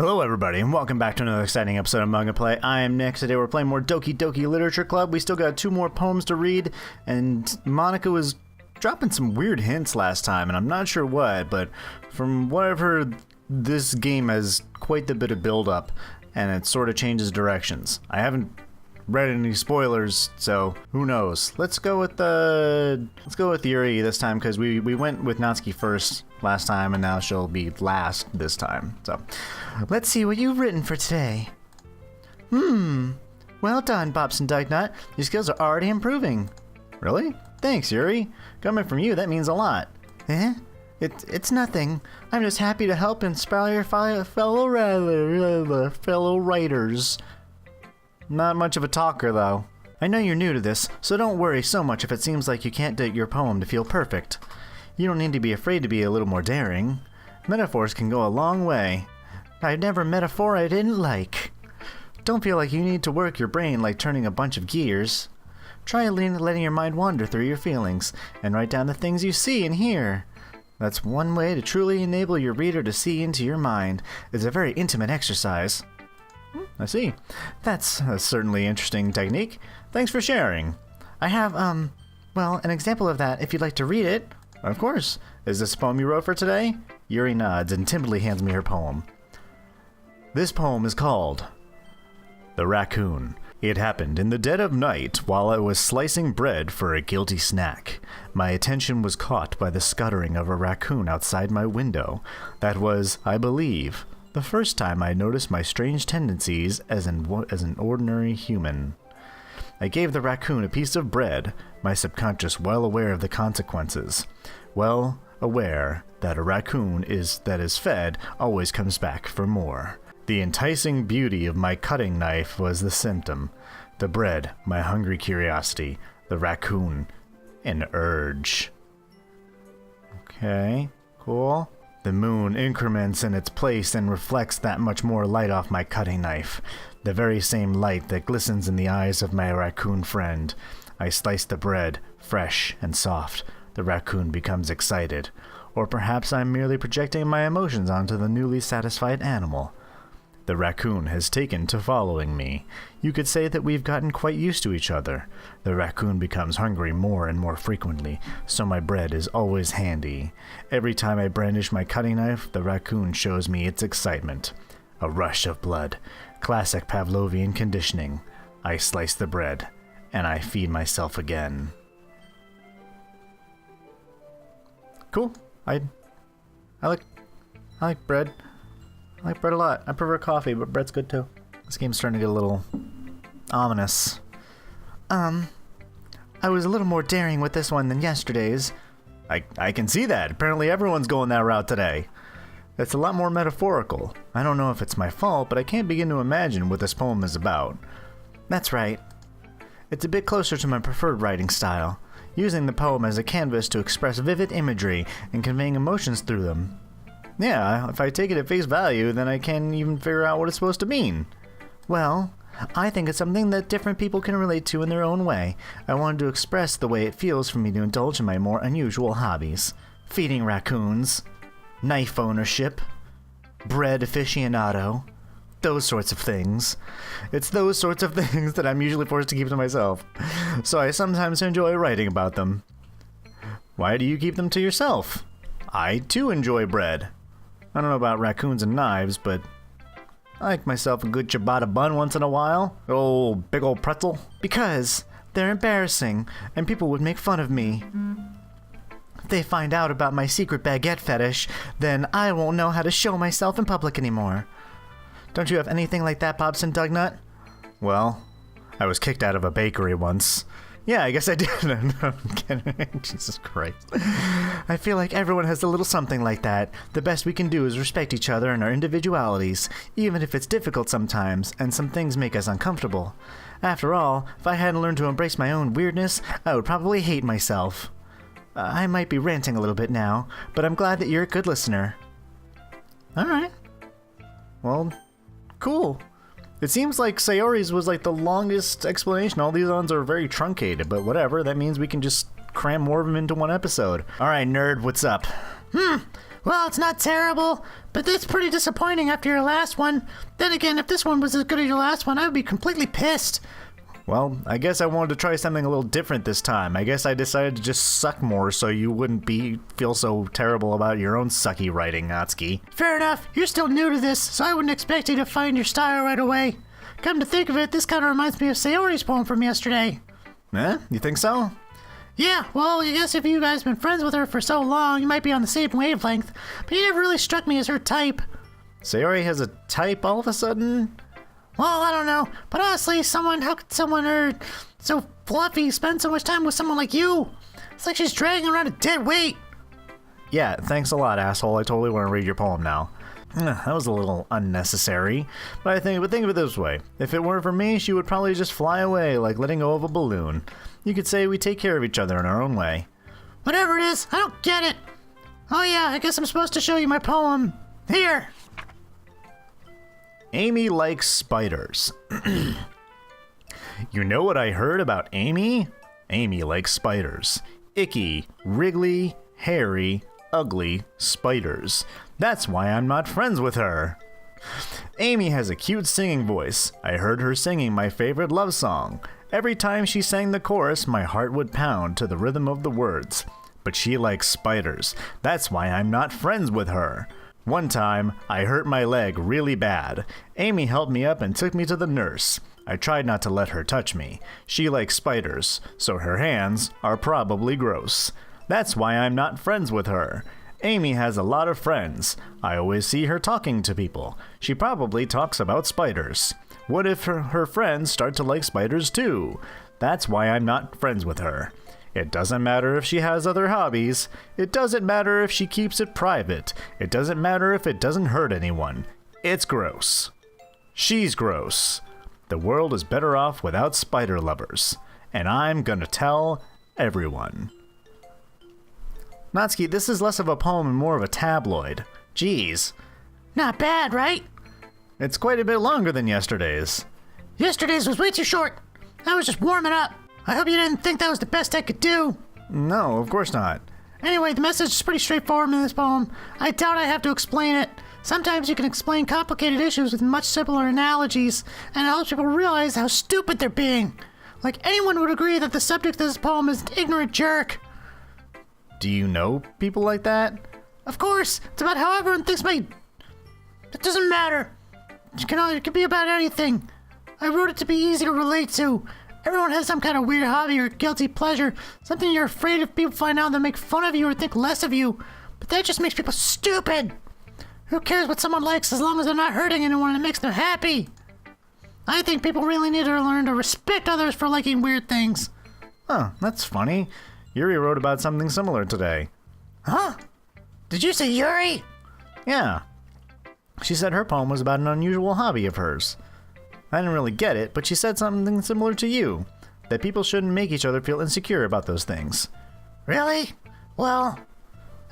Hello everybody, and welcome back to another exciting episode of MugAndPlay. I am Nick. Today we're playing more Doki Doki Literature Club. We still got 2 more poems to read, and Monica was dropping some weird hints last time, and I'm not sure what, but from what I've heard, this game has quite the bit of build-up, and it sort of changes directions. I haven't read any spoilers, so who knows. Let's go with Yuri this time, because we went with Natsuki first last time, and now she'll be last this time. So let's see what you've written for today. Well done, Bobson Dugnut. Your skills are already improving. Really? Thanks, Yuri. Coming from you, that means a lot. Eh? It's nothing. I'm just happy to help inspire your fellow writers. Not much of a talker, though. I know you're new to this, so don't worry so much if it seems like you can't get your poem to feel perfect. You don't need to be afraid to be a little more daring. Metaphors can go a long way. I've never metaphor I didn't like. Don't feel like you need to work your brain like turning a bunch of gears. Try letting your mind wander through your feelings, and write down the things you see and hear. That's one way to truly enable your reader to see into your mind. It's a very intimate exercise. I see. That's a certainly interesting technique. Thanks for sharing. I have, well, an example of that if you'd like to read it. Of course. Is this a poem you wrote for today? Yuri nods and timidly hands me her poem. This poem is called The Raccoon. It happened in the dead of night while I was slicing bread for a guilty snack. My attention was caught by the scuttering of a raccoon outside my window. That was, I believe, the first time I noticed my strange tendencies as an ordinary human. I gave the raccoon a piece of bread, my subconscious well aware of the consequences. Well aware that a raccoon that is fed always comes back for more. The enticing beauty of my cutting knife was the symptom. The bread, my hungry curiosity. The raccoon, an urge. Okay, cool. The moon increments in its place and reflects that much more light off my cutting knife. The very same light that glistens in the eyes of my raccoon friend. I slice the bread, fresh and soft. The raccoon becomes excited. Or perhaps I'm merely projecting my emotions onto the newly satisfied animal. The raccoon has taken to following me. You could say that we've gotten quite used to each other. The raccoon becomes hungry more and more frequently, so my bread is always handy. Every time I brandish my cutting knife, the raccoon shows me its excitement. A rush of blood. Classic Pavlovian conditioning. I slice the bread, and I feed myself again. Cool. I like bread. I like bread a lot. I prefer coffee, but bread's good too. This game's starting to get a little ominous. I was a little more daring with this one than yesterday's. I can see that. Apparently everyone's going that route today. It's a lot more metaphorical. I don't know if it's my fault, but I can't begin to imagine what this poem is about. That's right. It's a bit closer to my preferred writing style, using the poem as a canvas to express vivid imagery and conveying emotions through them. Yeah, if I take it at face value, then I can't even figure out what it's supposed to mean. Well, I think it's something that different people can relate to in their own way. I wanted to express the way it feels for me to indulge in my more unusual hobbies. Feeding raccoons, knife ownership, bread aficionado, those sorts of things. It's those sorts of things that I'm usually forced to keep to myself, so I sometimes enjoy writing about them. Why do you keep them to yourself? I too enjoy bread. I don't know about raccoons and knives, but I like myself a good ciabatta bun once in a while. Oh, big old pretzel. Because they're embarrassing, and people would make fun of me. If they find out about my secret baguette fetish, then I won't know how to show myself in public anymore. Don't you have anything like that, Bobson Dugnut? Well, I was kicked out of a bakery once. Yeah, I guess I did. No, I'm kidding. Jesus Christ. I feel like everyone has a little something like that. The best we can do is respect each other and our individualities, even if it's difficult sometimes, and some things make us uncomfortable. After all, if I hadn't learned to embrace my own weirdness, I would probably hate myself. I might be ranting a little bit now, but I'm glad that you're a good listener. Alright. Well, cool. It seems like Sayori's was like the longest explanation. All these ones are very truncated, but whatever. That means we can just cram more of them into one episode. Alright, nerd, what's up? Well, it's not terrible, but it's pretty disappointing after your last one. Then again, if this one was as good as your last one, I would be completely pissed. Well, I guess I wanted to try something a little different this time. I guess I decided to just suck more so you wouldn't feel so terrible about your own sucky writing, Natsuki. Fair enough. You're still new to this, so I wouldn't expect you to find your style right away. Come to think of it, this kind of reminds me of Sayori's poem from yesterday. Eh? You think so? Yeah, well, I guess if you guys have been friends with her for so long, you might be on the same wavelength, but you never really struck me as her type. Sayori has a type all of a sudden? Well, I don't know, but honestly, how could someone so fluffy spend so much time with someone like you? It's like she's dragging around a dead weight. Yeah, thanks a lot, asshole. I totally want to read your poem now. That was a little unnecessary, but think of it this way. If it weren't for me, she would probably just fly away like letting go of a balloon. You could say we take care of each other in our own way. Whatever it is, I don't get it. Oh yeah, I guess I'm supposed to show you my poem. Here. Amy likes spiders. You know what I heard about Amy? Amy likes spiders. Icky, wriggly, hairy, ugly spiders. That's why I'm not friends with her. Amy has a cute singing voice. I heard her singing my favorite love song. Every time she sang the chorus, my heart would pound to the rhythm of the words. But she likes spiders. That's why I'm not friends with her. One time, I hurt my leg really bad. Amy helped me up and took me to the nurse. I tried not to let her touch me. She likes spiders, so her hands are probably gross. That's why I'm not friends with her. Amy has a lot of friends. I always see her talking to people. She probably talks about spiders. What if her friends start to like spiders too? That's why I'm not friends with her. It doesn't matter if she has other hobbies. It doesn't matter if she keeps it private. It doesn't matter if it doesn't hurt anyone. It's gross. She's gross. The world is better off without spider lovers. And I'm gonna tell everyone. Natsuki, this is less of a poem and more of a tabloid. Jeez. Not bad, right? It's quite a bit longer than yesterday's. Yesterday's was way too short. I was just warming up. I hope you didn't think that was the best I could do. No, of course not. Anyway, the message is pretty straightforward in this poem. I doubt I have to explain it. Sometimes you can explain complicated issues with much simpler analogies, and it helps people realize how stupid they're being. Like, anyone would agree that the subject of this poem is an ignorant jerk. Do you know people like that? Of course, it's about how everyone thinks It doesn't matter. It can be about anything. I wrote it to be easy to relate to. Everyone has some kind of weird hobby or guilty pleasure, something you're afraid if people find out they'll make fun of you or think less of you. But that just makes people stupid. Who cares what someone likes as long as they're not hurting anyone and it makes them happy? I think people really need to learn to respect others for liking weird things. Huh, that's funny. Yuri wrote about something similar today. Huh? Did you say Yuri? Yeah. She said her poem was about an unusual hobby of hers. I didn't really get it, but she said something similar to you. That people shouldn't make each other feel insecure about those things. Really? Well,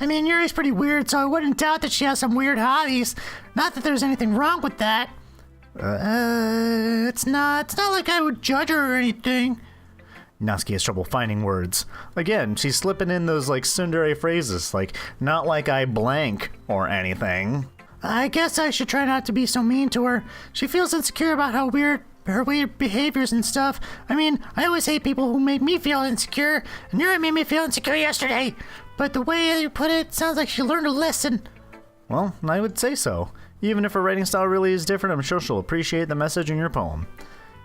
I mean, Yuri's pretty weird, so I wouldn't doubt that she has some weird hobbies. Not that there's anything wrong with that. It's not like I would judge her or anything. Natsuki has trouble finding words. Again, she's slipping in those tsundere phrases, like, not like I blank or anything. I guess I should try not to be so mean to her. She feels insecure about her weird behaviors and stuff. I mean, I always hate people who make me feel insecure, and Yuri made me feel insecure yesterday. But the way you put it sounds like she learned a lesson. Well, I would say so. Even if her writing style really is different, I'm sure she'll appreciate the message in your poem.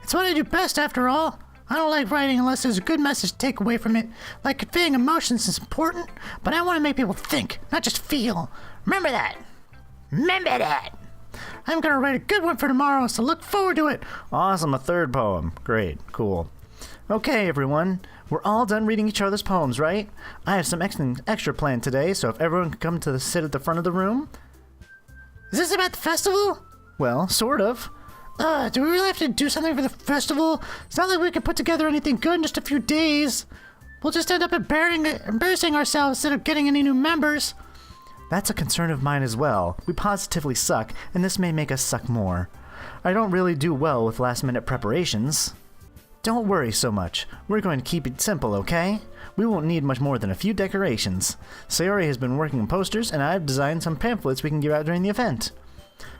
It's what I do best, after all. I don't like writing unless there's a good message to take away from it. Like, conveying emotions is important, but I want to make people think, not just feel. Remember that. Remember that. I'm going to write a good one for tomorrow, so look forward to it. Awesome, a third poem. Great, cool. Okay, everyone. We're all done reading each other's poems, right? I have some extra planned today, so if everyone can come to sit at the front of the room. Is this about the festival? Well, sort of. Do we really have to do something for the festival? It's not like we can put together anything good in just a few days. We'll just end up embarrassing ourselves instead of getting any new members. That's a concern of mine as well. We positively suck, and this may make us suck more. I don't really do well with last-minute preparations. Don't worry so much. We're going to keep it simple, okay? We won't need much more than a few decorations. Sayori has been working on posters, and I've designed some pamphlets we can give out during the event.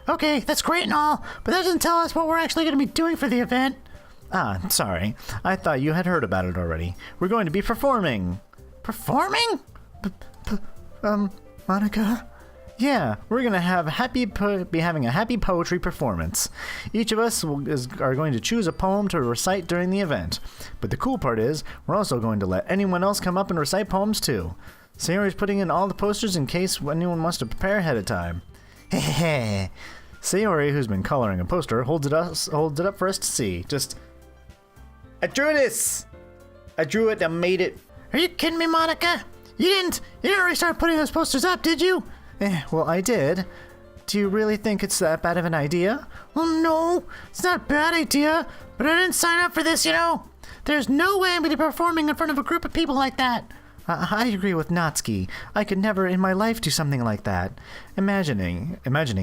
Okay, that's great and all, but that doesn't tell us what we're actually going to be doing for the event. Ah, sorry. I thought you had heard about it already. We're going to be performing. Performing? Monica? Yeah, we're gonna have be having a happy poetry performance. Each of us are going to choose a poem to recite during the event. But the cool part is, we're also going to let anyone else come up and recite poems too. Sayori's putting in all the posters in case anyone wants to prepare ahead of time. Hehehe. Sayori, who's been coloring a poster, holds it up for us to see. Just, I drew this. I drew it. I made it. Are you kidding me, Monica? You didn't already start putting those posters up, did you? Well, I did. Do you really think it's that bad of an idea? Well, no, it's not a bad idea, but I didn't sign up for this, you know? There's no way I'm going to be performing in front of a group of people like that. I agree with Natsuki. I could never in my life do something like that. Imagining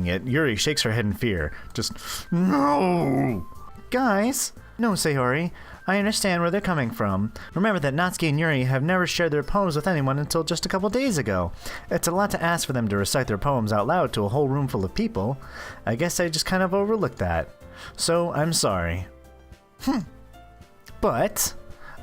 it, Yuri shakes her head in fear. Just, no! Guys! No, Sayori. I understand where they're coming from. Remember that Natsuki and Yuri have never shared their poems with anyone until just a couple days ago. It's a lot to ask for them to recite their poems out loud to a whole room full of people. I guess I just kind of overlooked that. So, I'm sorry. But,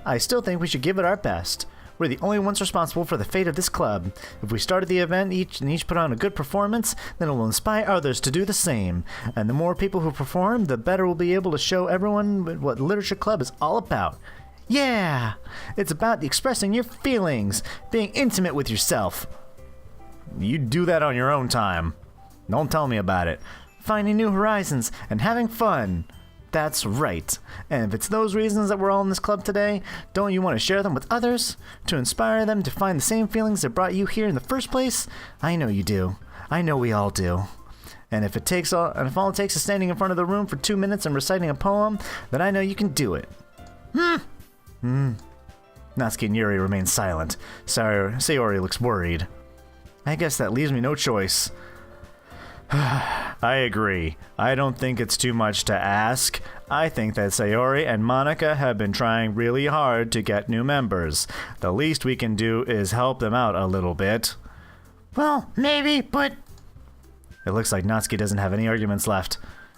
I still think we should give it our best. We're the only ones responsible for the fate of this club. If we started the event each put on a good performance, then it will inspire others to do the same. And the more people who perform, the better we'll be able to show everyone what Literature Club is all about. Yeah! It's about expressing your feelings, being intimate with yourself. You do that on your own time. Don't tell me about it. Finding new horizons and having fun. That's right. And if it's those reasons that we're all in this club today, don't you want to share them with others? To inspire them to find the same feelings that brought you here in the first place? I know you do. I know we all do. And if all it takes is standing in front of the room for 2 minutes and reciting a poem, then I know you can do it. Natsuki and Yuri remain silent. Sayori looks worried. I guess that leaves me no choice. I agree. I don't think it's too much to ask. I think that Sayori and Monica have been trying really hard to get new members. The least we can do is help them out a little bit. Well, maybe, but... It looks like Natsuki doesn't have any arguments left.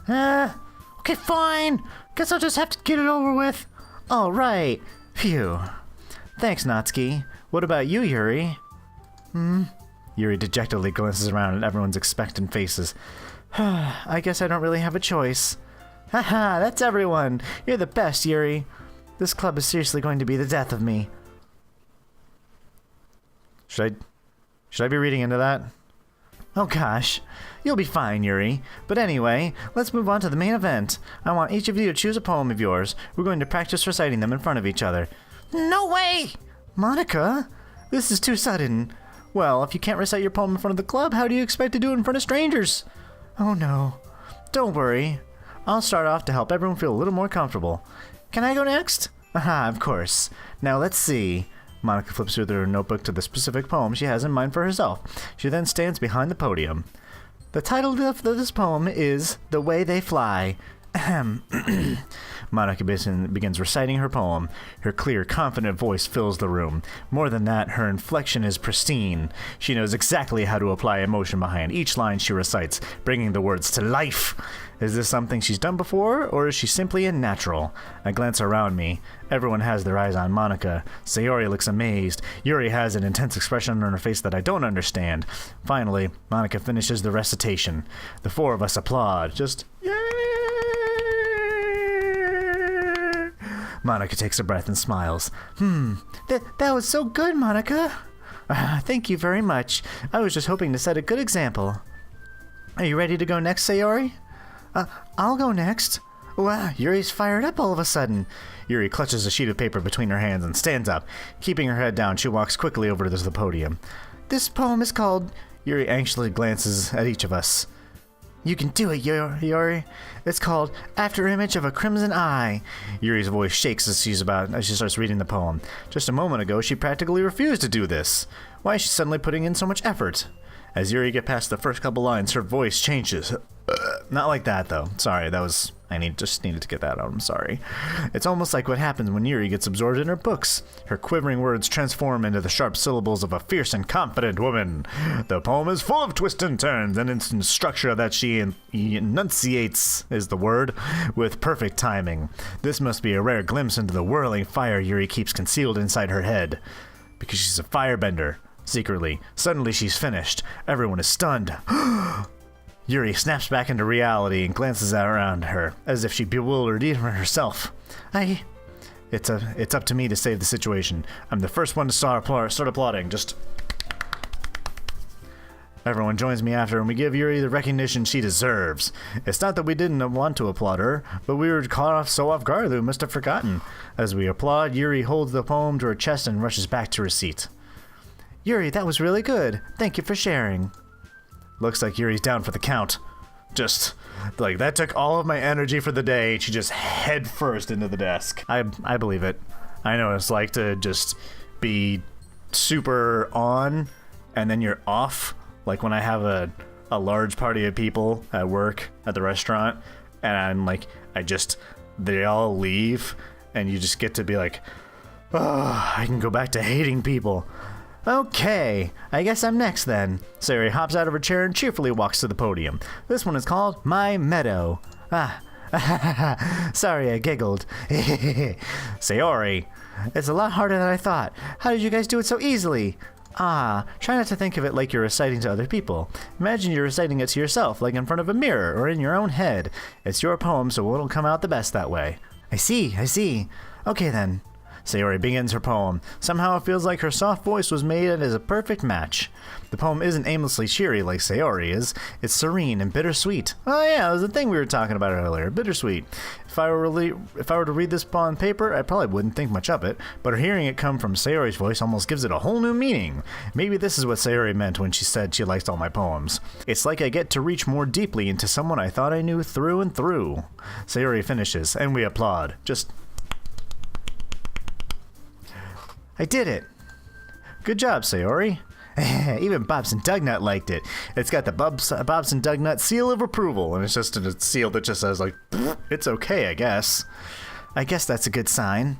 Okay, fine. Guess I'll just have to get it over with. All right. Phew. Thanks, Natsuki. What about you, Yuri? Yuri dejectedly glances around at everyone's expectant faces. I guess I don't really have a choice. Haha, that's everyone. You're the best, Yuri. This club is seriously going to be the death of me. Should I be reading into that? Oh gosh. You'll be fine, Yuri. But anyway, let's move on to the main event. I want each of you to choose a poem of yours. We're going to practice reciting them in front of each other. No way! Monica, this is too sudden. Well, if you can't recite your poem in front of the club, how do you expect to do it in front of strangers? Oh no. Don't worry. I'll start off to help everyone feel a little more comfortable. Can I go next? Aha, of course. Now let's see. Monica flips through her notebook to the specific poem she has in mind for herself. She then stands behind the podium. The title of this poem is The Way They Fly. Ahem. Monica begins reciting her poem. Her clear, confident voice fills the room. More than that, her inflection is pristine. She knows exactly how to apply emotion behind each line she recites, bringing the words to life. Is this something she's done before, or is she simply a natural? I glance around me. Everyone has their eyes on Monica. Sayori looks amazed. Yuri has an intense expression on her face that I don't understand. Finally, Monica finishes the recitation. The four of us applaud. Just, yay! Monica takes a breath and smiles. That was so good, Monica. Thank you very much. I was just hoping to set a good example. Are you ready to go next, Sayori? I'll go next. Wow, Yuri's fired up all of a sudden. Yuri clutches a sheet of paper between her hands and stands up. Keeping her head down, she walks quickly over to the podium. This poem is called... Yuri anxiously glances at each of us. You can do it, Yuri. It's called After Image of a Crimson Eye. Yuri's voice shakes as she starts reading the poem. Just a moment ago, she practically refused to do this. Why is she suddenly putting in so much effort? As Yuri gets past the first couple lines, her voice changes. Not like that, though. Sorry, that was... just needed to get that out. I'm sorry. It's almost like what happens when Yuri gets absorbed in her books. Her quivering words transform into the sharp syllables of a fierce and confident woman. The poem is full of twists and turns, and it's in structure that she enunciates, is the word, with perfect timing. This must be a rare glimpse into the whirling fire Yuri keeps concealed inside her head. Because she's a firebender. Secretly. Suddenly she's finished. Everyone is stunned. Yuri snaps back into reality and glances around her, as if she bewildered even herself. It's up to me to save the situation. I'm the first one to start applauding. Just... Everyone joins me after, and we give Yuri the recognition she deserves. It's not that we didn't want to applaud her, but we were caught off guard that we must have forgotten. As we applaud, Yuri holds the poem to her chest and rushes back to her seat. Yuri, that was really good. Thank you for sharing. Looks like Yuri's down for the count. Just, like, that took all of my energy for the day. She just head first into the desk. I believe it. I know what it's like to just be super on, and then you're off. Like when I have a large party of people at work, at the restaurant, and I'm like, they all leave, and you just get to be like, oh, I can go back to hating people. Okay, I guess I'm next then. Sayori hops out of her chair and cheerfully walks to the podium. This one is called My Meadow. Sorry, I giggled. Sayori, it's a lot harder than I thought. How did you guys do it so easily? Try not to think of it like you're reciting to other people. Imagine you're reciting it to yourself, like in front of a mirror or in your own head. It's your poem, so it'll come out the best that way. I see. Okay then. Sayori begins her poem. Somehow it feels like her soft voice was made as a perfect match. The poem isn't aimlessly cheery like Sayori is. It's serene and bittersweet. Oh yeah, that was the thing we were talking about earlier. Bittersweet. If I were to read this on paper, I probably wouldn't think much of it, but hearing it come from Sayori's voice almost gives it a whole new meaning. Maybe this is what Sayori meant when she said she liked all my poems. It's like I get to reach more deeply into someone I thought I knew through and through. Sayori finishes, and we applaud. I did it! Good job, Sayori. Even Bobson Dugnut liked it. It's got the Bobson Dugnut seal of approval, and it's just a seal that just says, like, it's okay, I guess. I guess that's a good sign.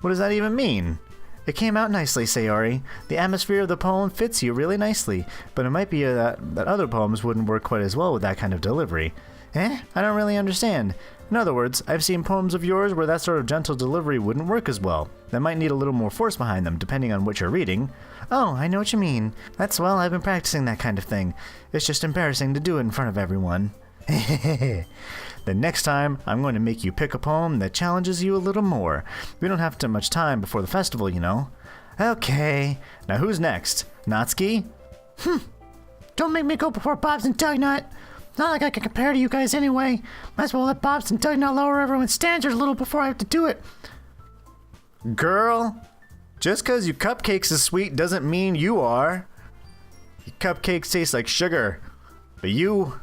What does that even mean? It came out nicely, Sayori. The atmosphere of the poem fits you really nicely, but it might be that other poems wouldn't work quite as well with that kind of delivery. I don't really understand. In other words, I've seen poems of yours where that sort of gentle delivery wouldn't work as well. That might need a little more force behind them, depending on what you're reading. Oh, I know what you mean. I've been practicing that kind of thing. It's just embarrassing to do it in front of everyone. The next time, I'm going to make you pick a poem that challenges you a little more. We don't have too much time before the festival, you know. Okay, now who's next? Natsuki? Don't make me go before Bob's and Dugnut. Not like I can compare to you guys anyway. Might as well let Bob's and Dugnut lower everyone's standards a little before I have to do it. Girl, just because your cupcakes is sweet doesn't mean you are. Your cupcakes taste like sugar, but you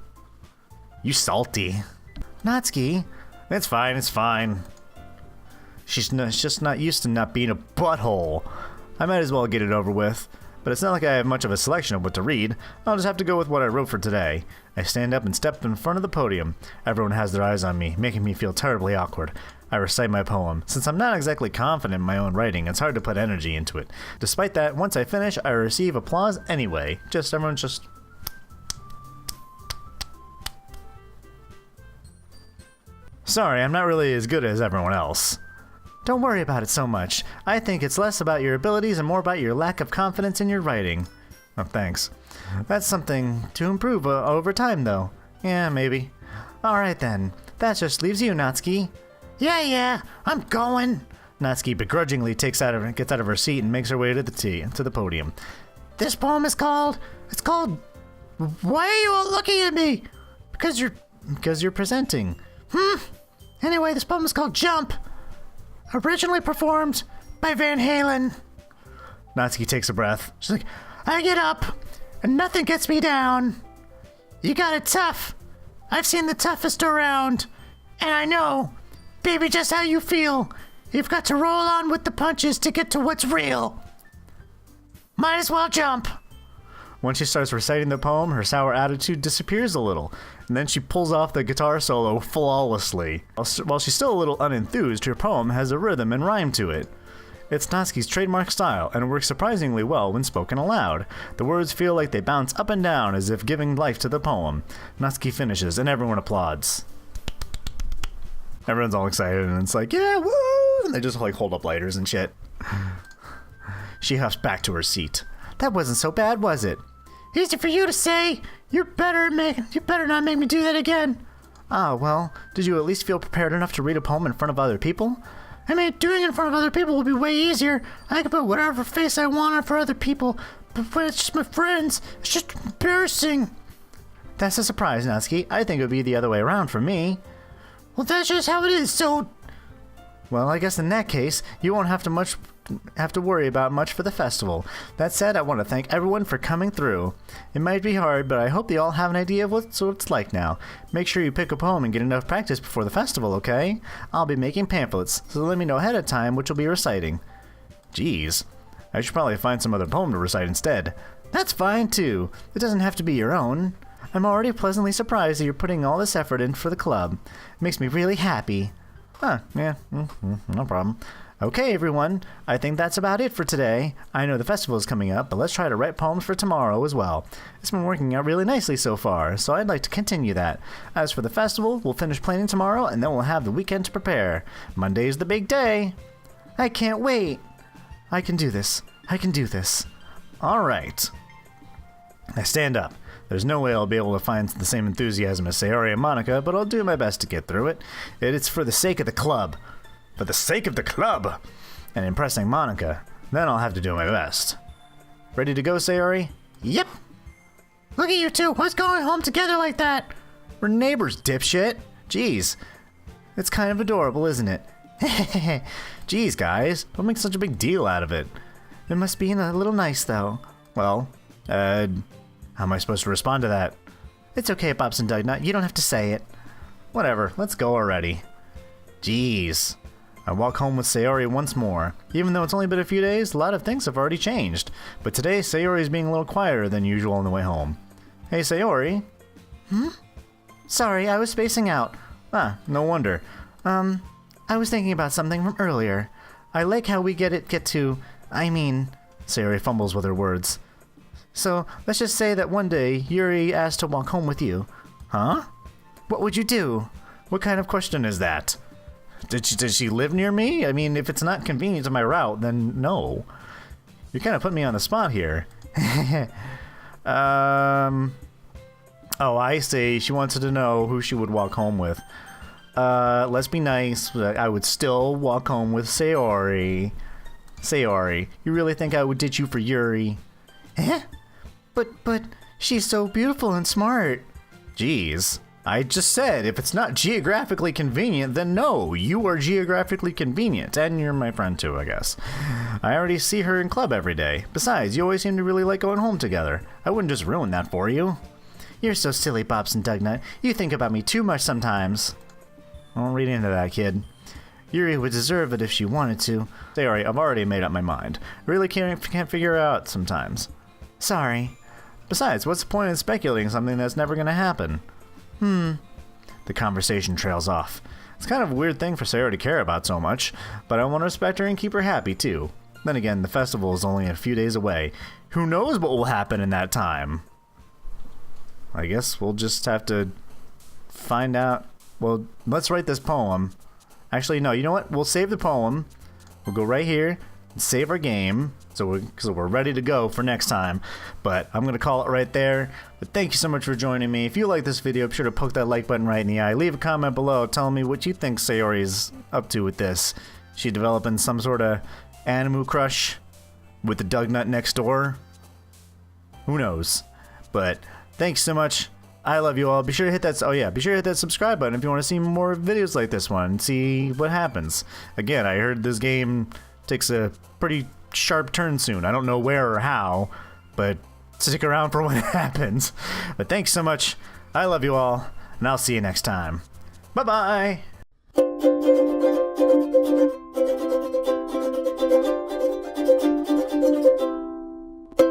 salty. Natsuki. It's fine. She's just not used to not being a butthole. I might as well get it over with. But it's not like I have much of a selection of what to read. I'll just have to go with what I wrote for today. I stand up and step in front of the podium. Everyone has their eyes on me, making me feel terribly awkward. I recite my poem. Since I'm not exactly confident in my own writing, it's hard to put energy into it. Despite that, once I finish, I receive applause anyway. Everyone's just... Sorry, I'm not really as good as everyone else. Don't worry about it so much. I think it's less about your abilities and more about your lack of confidence in your writing. Oh, thanks. That's something to improve over time, though. Yeah, maybe. Alright then. That just leaves you, Natsuki. Yeah, I'm going. Natsuki begrudgingly gets out of her seat and makes her way to the podium. This poem is called... Why are you all looking at me? Because you're presenting. Anyway, this poem is called Jump. Originally performed by Van Halen. Natsuki takes a breath. She's like, I get up, and nothing gets me down. You got it tough. I've seen the toughest around. And I know, baby, just how you feel. You've got to roll on with the punches to get to what's real. Might as well jump. Once she starts reciting the poem, her sour attitude disappears a little, and then she pulls off the guitar solo flawlessly. While she's still a little unenthused, her poem has a rhythm and rhyme to it. It's Natsuki's trademark style, and it works surprisingly well when spoken aloud. The words feel like they bounce up and down as if giving life to the poem. Natsuki finishes, and everyone applauds. Everyone's all excited, and it's like, yeah, woo! And they just like hold up lighters and shit. She huffs back to her seat. That wasn't so bad, was it? Easy for you to say. You better not make me do that again. Ah, well, did you at least feel prepared enough to read a poem in front of other people? I mean, doing it in front of other people will be way easier. I can put whatever face I want on for other people, but when it's just my friends, it's just embarrassing. That's a surprise, Natsuki. I think it would be the other way around for me. Well, that's just how it is, so... Well, I guess in that case, you won't have to worry about much for the festival. That said, I want to thank everyone for coming through. It might be hard, but I hope they all have an idea of what it's like now. Make sure you pick a poem and get enough practice before the festival, okay? I'll be making pamphlets, so let me know ahead of time which will be reciting. Jeez, I should probably find some other poem to recite instead. That's fine, too. It doesn't have to be your own. I'm already pleasantly surprised that you're putting all this effort in for the club. It makes me really happy. Huh, yeah, no problem. Okay, everyone, I think that's about it for today. I know the festival is coming up, but let's try to write poems for tomorrow as well. It's been working out really nicely so far, so I'd like to continue that. As for the festival, we'll finish planning tomorrow, and then we'll have the weekend to prepare. Monday's the big day. I can't wait. I can do this. I can do this. All right. I stand up. There's no way I'll be able to find the same enthusiasm as Sayori and Monica, but I'll do my best to get through it. It's for the sake of the club. For the sake of the club! And impressing Monica. Then I'll have to do my best. Ready to go, Sayori? Yep. Look at you two. What's going home together like that? We're neighbors, dipshit. Jeez. It's kind of adorable, isn't it? Jeez, guys. Don't make such a big deal out of it. It must be a little nice, though. Well, how am I supposed to respond to that? It's okay, Pops and Dugnut. You don't have to say it. Whatever. Let's go already. Jeez. I walk home with Sayori once more. Even though it's only been a few days, a lot of things have already changed. But today, Sayori is being a little quieter than usual on the way home. Hey, Sayori. Sorry, I was spacing out. Ah, no wonder. I was thinking about something from earlier. I like how we Sayori fumbles with her words. So, let's just say that one day, Yuri asked to walk home with you. Huh? What would you do? What kind of question is that? Does she live near me? I mean, if it's not convenient to my route, then no. You kind of put me on the spot here. Oh, I see. She wanted to know who she would walk home with. Let's be nice. I would still walk home with Sayori. Sayori, you really think I would ditch you for Yuri? Eh? But she's so beautiful and smart. Jeez. I just said, if it's not geographically convenient, then no, you are geographically convenient, and you're my friend too, I guess. I already see her in club every day. Besides, you always seem to really like going home together. I wouldn't just ruin that for you. You're so silly, Pops and Dugnut. You think about me too much sometimes. Don't read into that, kid. Yuri would deserve it if she wanted to. Sorry, I've already made up my mind. I really can't figure out sometimes. Sorry. Besides, what's the point in speculating something that's never gonna happen? The conversation trails off. It's kind of a weird thing for Sarah to care about so much, but I want to respect her and keep her happy too. Then again, the festival is only a few days away. Who knows what will happen in that time? I guess we'll just have to find out. Well, let's write this poem. Actually, no, you know what? We'll save the poem. We'll go right here and save our game. So we're ready to go for next time. But I'm going to call it right there. But thank you so much for joining me. If you like this video, be sure to poke that like button right in the eye. Leave a comment below telling me what you think Sayori's up to with this. She developing some sort of animu crush with the Dugnut next door? Who knows? But thanks so much. I love you all. Be sure to hit that. Oh yeah, be sure to hit that subscribe button if you want to see more videos like this one and see what happens. Again, I heard this game takes a pretty sharp turn soon. I don't know where or how, but stick around for when it happens. But thanks so much. I love you all, and I'll see you next time. Bye bye.